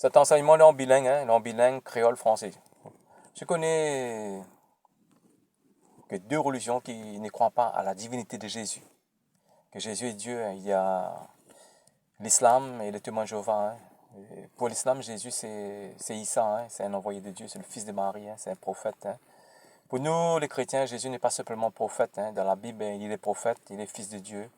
Cet enseignement est en bilingue, créole-français. Je connais que deux religions qui ne croient pas à la divinité de Jésus. Que Jésus est Dieu, hein. Il y a l'islam et le témoin de Jéhovah, hein. Et pour l'islam, Jésus, c'est Issa, hein. C'est un envoyé de Dieu, c'est le fils de Marie, hein. C'est un prophète, hein. Pour nous, les chrétiens, Jésus n'est pas simplement prophète, hein. Dans la Bible, hein, il est prophète, il est fils de Dieu,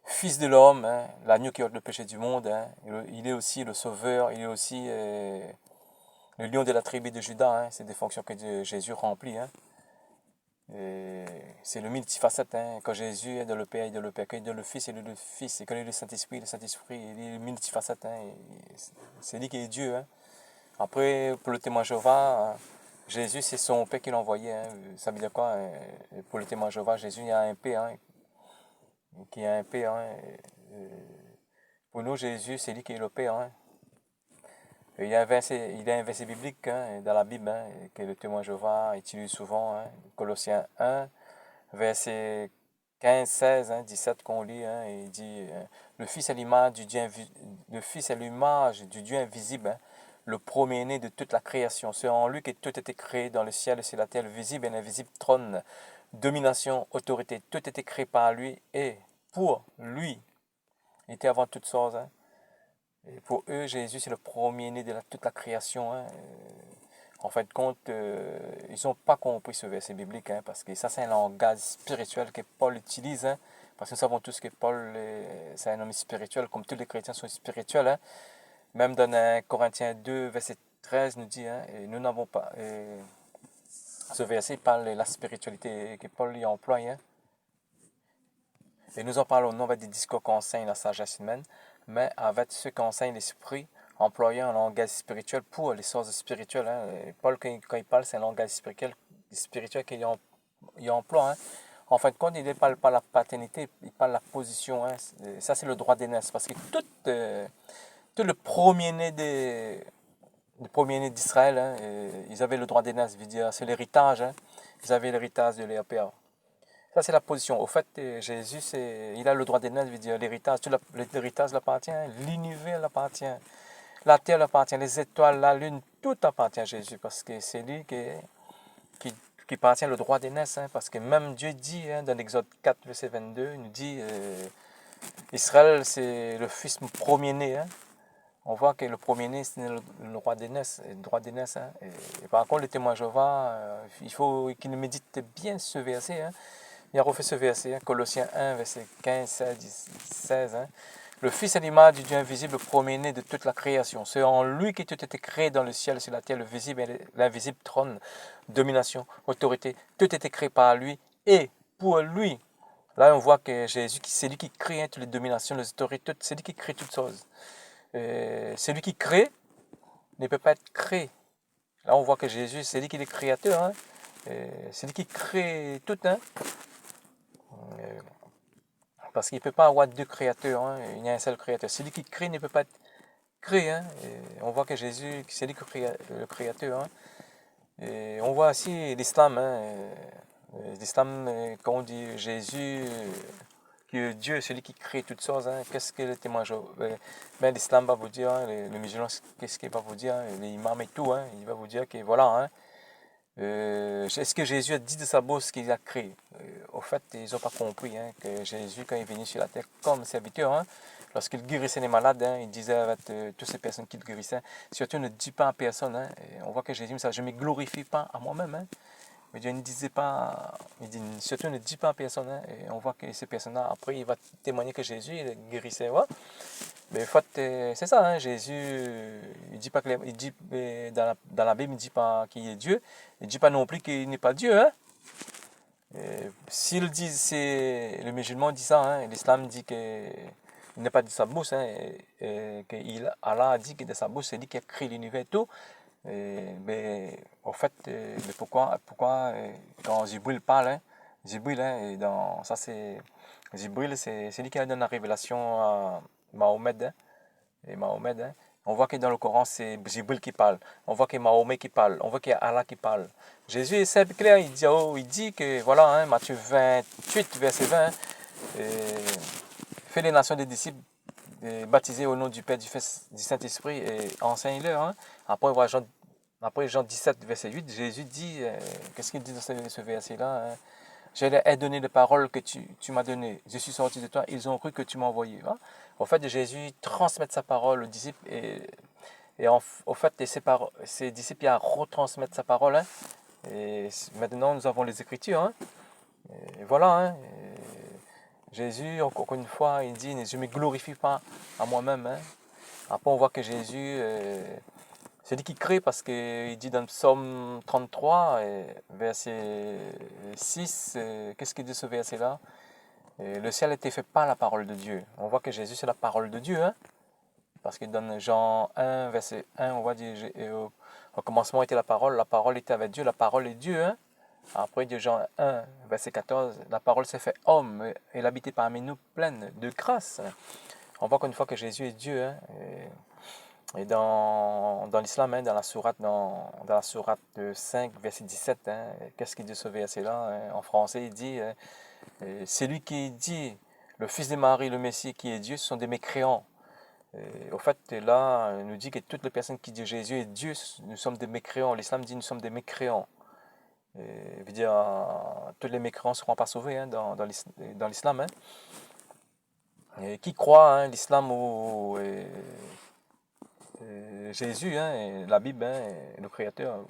fils de l'homme, hein. L'agneau qui ôte le péché du monde, hein. Il est aussi le sauveur, il est aussi le lion de la tribu de Judas, hein. C'est des fonctions que Jésus remplit, hein. C'est le multifacette, hein. Quand Jésus est dans le Père, il est dans le Père. Quand il est dans le Fils, il est dans le Fils. Et quand il est le Saint-Esprit, il est multifacette, hein. C'est lui qui est Dieu, hein. Après, pour le témoin Jéhovah, Jésus, c'est son Père qui l'a envoyé, hein. Ça veut dire quoi, hein? Pour le témoin Jéhovah, Jésus, il y a un Père, hein, qui a un Père, hein. Pour nous, Jésus, c'est lui qui est le Père, hein. Il y a un verset biblique, hein, dans la Bible, hein, que le témoin Jéhovah utilise souvent, hein, Colossiens 1, verset 15, 16, hein, 17 qu'on lit, hein, et il dit le Fils est l'image du Dieu, le Fils est l'image du Dieu invisible, hein, le premier-né de toute la création. C'est en lui que tout a été créé dans le ciel et sur la terre, le visible et l'invisible, trône, domination, autorité. Tout a été créé par lui et pour lui. Il était avant toutes choses, hein. Et pour eux, Jésus, c'est le premier-né de toute la création, hein. En fin de compte, ils n'ont pas compris ce verset biblique, hein, parce que ça, c'est un langage spirituel que Paul utilise, hein, parce que nous savons tous que Paul, c'est un homme spirituel, comme tous les chrétiens sont spirituels, hein. Même dans 1 Corinthiens 2, verset 13, nous dit, hein, et nous n'avons pas... ce verset parle de la spiritualité que Paul y emploie, hein. Et nous en parlons non avec des discours qu'enseigne la sagesse humaine, mais avec ceux qu'enseigne l'esprit, employant un langage spirituel pour les sources spirituelles, hein. Et Paul, quand il parle, c'est un langage spirituel qu'il emploie, hein. En fin de compte, il ne parle pas de la paternité, il parle de la position, hein. Ça, c'est le droit d'aînesse. Parce que tout le premier-né d'Israël, hein, ils avaient le droit d'aînesse, veut dire, c'est l'héritage, hein. Ils avaient l'héritage de leur père. Ça, c'est la position. Au fait, Jésus, il a le droit d'aînesse, veut dire l'héritage. L'héritage l'appartient, l'univers l'appartient, la terre l'appartient, les étoiles, la lune, tout appartient à Jésus, parce que c'est lui qui, qui appartient le droit d'aînesse, hein, parce que même Dieu dit, hein, dans l'Exode 4, verset 22, il nous dit, Israël, c'est le fils premier-né, hein. On voit que le premier-né, c'est le droit d'aînesse, hein. Et par contre, le témoin Jéhovah, il faut qu'il médite bien ce verset, hein. Il a refait ce verset, hein, Colossiens 1, verset 15, 16, hein. Le Fils est l'image du Dieu invisible, le premier-né de toute la création. C'est en lui que tout a été créé dans le ciel et sur la terre, le visible et l'invisible, trône, domination, autorité. Tout a été créé par lui et pour lui. Là, on voit que Jésus, c'est lui qui crée, hein, toutes les dominations, les autorités, c'est lui qui crée toutes choses. Celui qui crée ne peut pas être créé. Là, on voit que Jésus, c'est lui qui est le créateur, hein. C'est lui qui crée tout, hein. Parce qu'il ne peut pas avoir deux créateurs, hein. Il y a un seul créateur. Celui qui crée ne peut pas être créé, hein. On voit que Jésus, c'est lui qui est le créateur, hein. Et on voit aussi l'islam, hein. L'islam, quand on dit Jésus, que Dieu, celui qui crée toutes choses, hein. Qu'est-ce que le témoin ben, l'islam va vous dire, hein, le musulman, qu'est-ce qu'il va vous dire, hein, les imams et tout, hein, il va vous dire que voilà, hein, est-ce que Jésus a dit de sa bouche qu'il a créé? Au fait, ils n'ont pas compris, hein, que Jésus, quand il est venu sur la terre comme serviteur, hein, lorsqu'il guérissait les malades, hein, il disait avec toutes ces personnes qu'il guérissait, surtout ne dis pas à personne, hein. Et on voit que Jésus, ça, je ne me glorifie pas à moi-même, hein. Mais Dieu ne disait pas, il dit, surtout ne dis pas à personne, hein. Et on voit que ces personnes-là, après, il va témoigner que Jésus, il guérissait, ouais. Mais en fait, c'est ça, hein, Jésus, il dit pas que, il dit, dans la Bible, il ne dit pas qu'il est Dieu, il ne dit pas non plus qu'il n'est pas Dieu, hein. S'il dit, c'est, le musulman dit ça, hein, l'islam dit que il n'est pas de sa bouche, hein, et que Allah a dit que de sa bouche, c'est lui qui a créé l'univers et tout. Mais en fait, mais pourquoi quand Jibril parle, hein, Jibril, hein, et dans, ça c'est, Jibril, c'est lui qui donne la révélation à Mahomet, hein, et Mahomet, hein. On voit que dans le Coran, c'est Jibril qui parle. On voit que Mahomet qui parle. On voit qu'il y a Allah qui parle. Jésus est simple clair. Il dit que, voilà, hein, Matthieu 28, verset 20, fais les nations des disciples baptisés au nom du Père, du Fils, du Saint-Esprit et enseigne-leur. Hein. Après Jean 17, verset 8, Jésus dit, qu'est-ce qu'il dit dans ce verset-là? Hein? Je leur ai donné les paroles que tu m'as données. Je suis sorti de toi, ils ont cru que tu m'as envoyé. Hein? Au fait, Jésus transmet sa parole aux disciples et au fait, ses disciples à retransmettre sa parole. Hein? Et maintenant, nous avons les Écritures. Hein? Et voilà. Hein? Jésus, encore une fois, il dit, je ne me glorifie pas à moi-même. Hein? Après, on voit que Jésus, c'est lui qui crée parce qu'il dit dans le psaume 33, verset 6, qu'est-ce qu'il dit ce verset-là? Le ciel a été fait par la parole de Dieu. On voit que Jésus, c'est la parole de Dieu. Hein? Parce que dans Jean 1, verset 1, on voit dire, au commencement était la parole était avec Dieu, la parole est Dieu. Hein? Après, de Jean 1, verset 14, la parole s'est fait homme, et habitait parmi nous pleine de grâce. On voit qu'une fois que Jésus est Dieu, hein, et dans l'islam, hein, dans la sourate 5, verset 17, hein, qu'est-ce qu'il dit ce verset-là? Hein? En français, il dit, c'est lui qui dit, le fils de Marie, le Messie qui est Dieu, ce sont des mécréants. Au fait, là, il nous dit que toutes les personnes qui disent Jésus est Dieu, nous sommes des mécréants. L'islam dit nous sommes des mécréants. Veut dire, tous les mécréants ne seront pas sauvés hein, dans l'islam. Hein. Qui croit hein, l'islam ou Jésus, hein, et la Bible, hein, et le Créateur,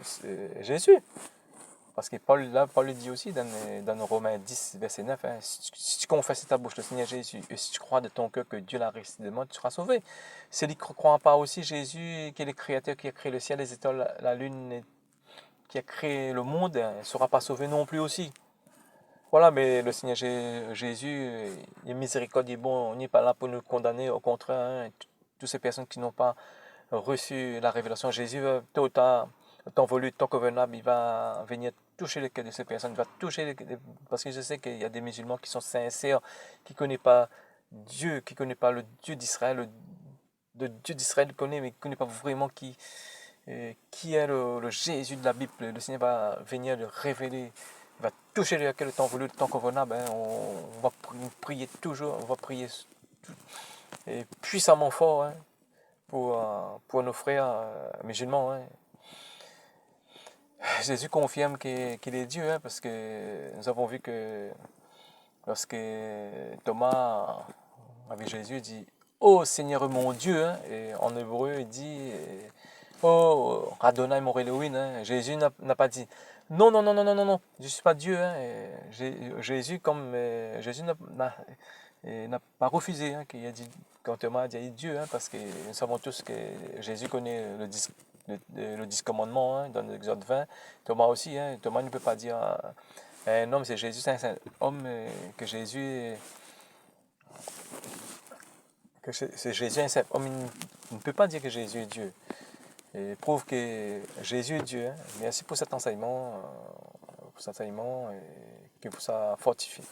Jésus. Parce que Paul le dit aussi dans Romains 10, verset 9, hein, si tu confesses de ta bouche le Seigneur Jésus, et si tu crois de ton cœur que Dieu l'a ressuscité de mort, tu seras sauvé. Celui qui ne croit pas aussi Jésus, qui est le Créateur, qui a créé le ciel, les étoiles, la lune, qui a créé le monde, ne sera pas sauvé non plus aussi. Voilà, mais le Seigneur Jésus, il est miséricorde, il est bon, on n'est pas là pour nous condamner, au contraire, hein, toutes ces personnes qui n'ont pas reçu la révélation, Jésus, tôt ou tard, temps voulu, temps convenable, il va venir toucher le cœur de ces personnes, il va toucher, parce que je sais qu'il y a des musulmans qui sont sincères, qui ne connaissent pas Dieu, qui ne connaissent pas le Dieu d'Israël, le Dieu d'Israël connaît, mais qui ne connaît pas vraiment qui est le Jésus de la Bible. Le Seigneur va venir le révéler, il va toucher le cœur le temps voulu, le temps convenable. Hein. On va prier toujours, on va prier et puissamment fort hein, pour nos frères musulmans. Hein. Jésus confirme qu'il est Dieu, hein, parce que nous avons vu que lorsque Thomas, avec Jésus, dit « Oh Seigneur mon Dieu hein, », et en hébreu, il dit « Oh Adonai mon Elohim hein. », Jésus n'a pas dit « Non, non, non, non, non, non, non, je ne suis pas Dieu hein. ». Jésus, comme Jésus n'a pas refusé, hein, qu'il a dit, quand Thomas a dit Dieu, hein, parce que nous savons tous que Jésus connaît le 10 commandements hein, dans l'Exode 20. Thomas aussi, hein, Thomas ne peut pas dire un homme, c'est Jésus, c'est un homme que Jésus, c'est Jésus, un simple homme, il ne peut pas dire que Jésus est Dieu. Et prouve que Jésus est Dieu. Hein. Merci pour cet enseignement, et que vous ça fortifie.